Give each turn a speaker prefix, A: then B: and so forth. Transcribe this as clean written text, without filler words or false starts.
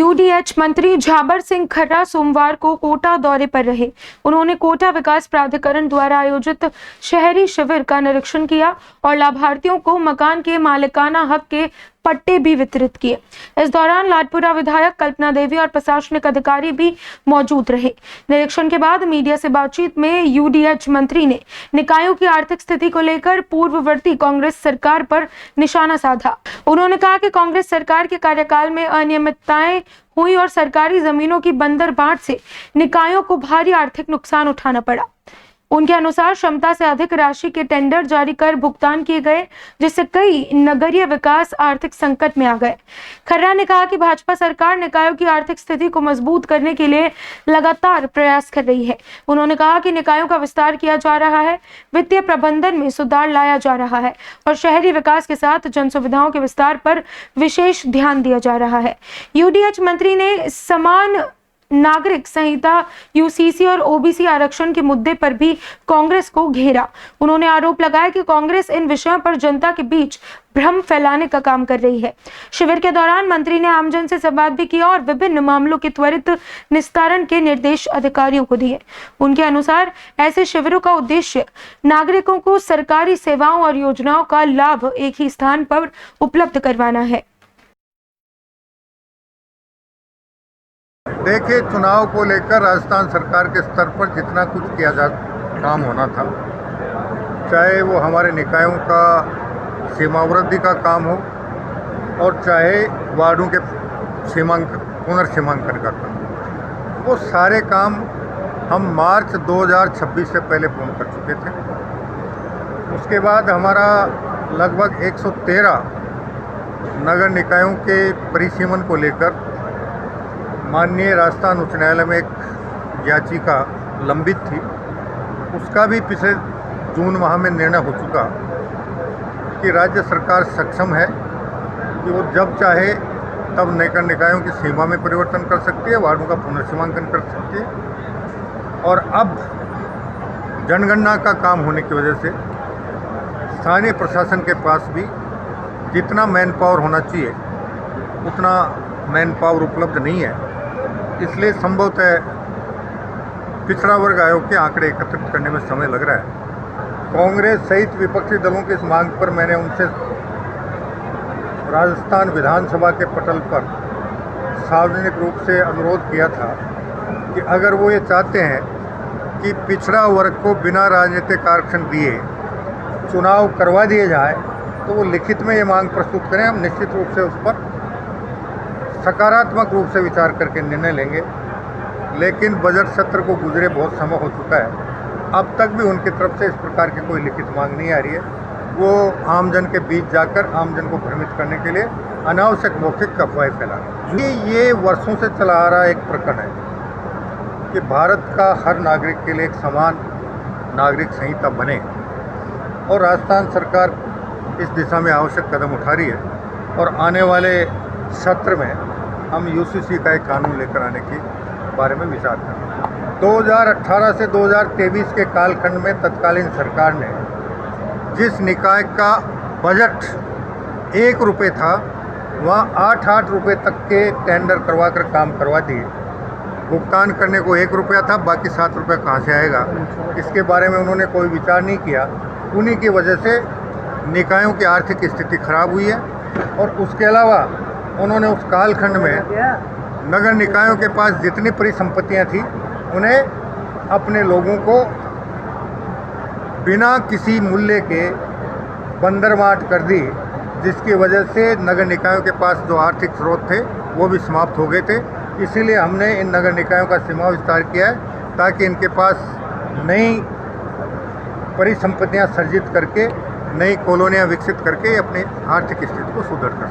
A: UDH मंत्री झाबर सिंह खर्रा सोमवार को कोटा दौरे पर रहे। उन्होंने कोटा विकास प्राधिकरण द्वारा आयोजित शहरी शिविर का निरीक्षण किया और लाभार्थियों को मकान के मालिकाना हक के पट्टे भी वितरित किए। इस दौरान लाडपुरा विधायक कल्पना देवी और प्रशासनिक अधिकारी भी मौजूद रहे। निरीक्षण के बाद मीडिया से बातचीत में यूडीएच मंत्री ने निकायों की आर्थिक स्थिति को लेकर पूर्ववर्ती कांग्रेस सरकार पर निशाना साधा। उन्होंने कहा कि कांग्रेस सरकार के कार्यकाल में अनियमितताएं हुई और सरकारी जमीनों की बंदर बांट से निकायों को भारी आर्थिक नुकसान उठाना पड़ा। उनके अनुसार क्षमता से अधिक राशि के टेंडर जारी कर भुगतान किए गए, जिससे कई नगरीय विकास आर्थिक संकट में आ गए। खर्रा ने कहा कि भाजपा सरकार निकायों की आर्थिक स्थिति को मजबूत करने के लिए लगातार प्रयास कर रही है। उन्होंने कहा कि निकायों का विस्तार किया जा रहा है, वित्तीय प्रबंधन में सुधार लाया जा रहा है और शहरी विकास के साथ जन सुविधाओं के विस्तार पर विशेष ध्यान दिया जा रहा है। यूडीएच मंत्री ने समान नागरिक संहिता, यूसीसी और ओबीसी आरक्षण के मुद्दे पर भी कांग्रेस को घेरा। उन्होंने आरोप लगाया कि कांग्रेस इन विषयों पर जनता के बीच भ्रम फैलाने का काम कर रही है। शिविर के दौरान मंत्री ने आमजन से संवाद भी किया और विभिन्न मामलों के त्वरित निस्तारण के निर्देश अधिकारियों को दिए। उनके अनुसार ऐसे शिविरों का उद्देश्य नागरिकों को सरकारी सेवाओं और योजनाओं का लाभ एक ही स्थान पर उपलब्ध करवाना है।
B: देखिए, चुनाव को लेकर राजस्थान सरकार के स्तर पर जितना कुछ किया जा काम होना था, चाहे वो हमारे निकायों का सीमावृद्धि का काम हो और चाहे वार्डों के पुनर्सीमांकन का काम, वो सारे काम हम मार्च 2026 से पहले पूर्ण कर चुके थे। उसके बाद हमारा लगभग 113 नगर निकायों के परिसीमन को लेकर माननीय राजस्थान उच्च न्यायालय में एक याचिका लंबित थी। उसका भी पिछले जून माह में निर्णय हो चुका कि राज्य सरकार सक्षम है कि वो जब चाहे तब नगर निकायों की सीमा में परिवर्तन कर सकती है, वार्डों का पुनर्सीमांकन कर सकती है। और अब जनगणना का काम होने की वजह से स्थानीय प्रशासन के पास भी जितना मैन पावर होना चाहिए उतना मैन पावर उपलब्ध नहीं है। इसलिए संभवतः पिछड़ा वर्ग आयोग के आंकड़े एकत्रित करने में समय लग रहा है। कांग्रेस सहित विपक्षी दलों की इस मांग पर मैंने उनसे राजस्थान विधानसभा के पटल पर सार्वजनिक रूप से अनुरोध किया था कि अगर वो ये चाहते हैं कि पिछड़ा वर्ग को बिना राजनीतिक आरक्षण दिए चुनाव करवा दिए जाए तो वो लिखित में ये मांग प्रस्तुत करें। हम निश्चित रूप से उस पर सकारात्मक रूप से विचार करके निर्णय लेंगे। लेकिन बजट सत्र को गुजरे बहुत समय हो चुका है, अब तक भी उनकी तरफ से इस प्रकार की कोई लिखित मांग नहीं आ रही है। वो आमजन के बीच जाकर आमजन को भ्रमित करने के लिए अनावश्यक मौखिक अफवाहें फैला रहे हैं। ये वर्षों से चला आ रहा एक प्रकरण है कि भारत का हर नागरिक के लिए एक समान नागरिक संहिता बने और राजस्थान सरकार इस दिशा में आवश्यक कदम उठा रही है। और आने वाले सत्र में हम यूसीसी का एक कानून लेकर आने के बारे में विचार कर रहे हैं। 2018 से 2023 के कालखंड में तत्कालीन सरकार ने जिस निकाय का बजट 1 रुपये था, वहाँ 8-8 रुपये तक के टेंडर करवा कर काम करवा दिए। भुगतान करने को 1 रुपया था, बाकी 7 रुपये कहाँ से आएगा, इसके बारे में उन्होंने कोई विचार नहीं किया। उन्हीं की वजह से निकायों की आर्थिक स्थिति खराब हुई है। और उसके अलावा उन्होंने उस कालखंड में नगर निकायों के पास जितनी परिसंपत्तियां थी उन्हें अपने लोगों को बिना किसी मूल्य के बंदरमाट कर दी, जिसकी वजह से नगर निकायों के पास जो आर्थिक स्रोत थे वो भी समाप्त हो गए थे। इसीलिए हमने इन नगर निकायों का सीमा विस्तार किया है ताकि इनके पास नई परिसंपत्तियां सर्जित करके, नई कॉलोनियां विकसित करके अपनी आर्थिक स्थिति को सुदृढ़ कर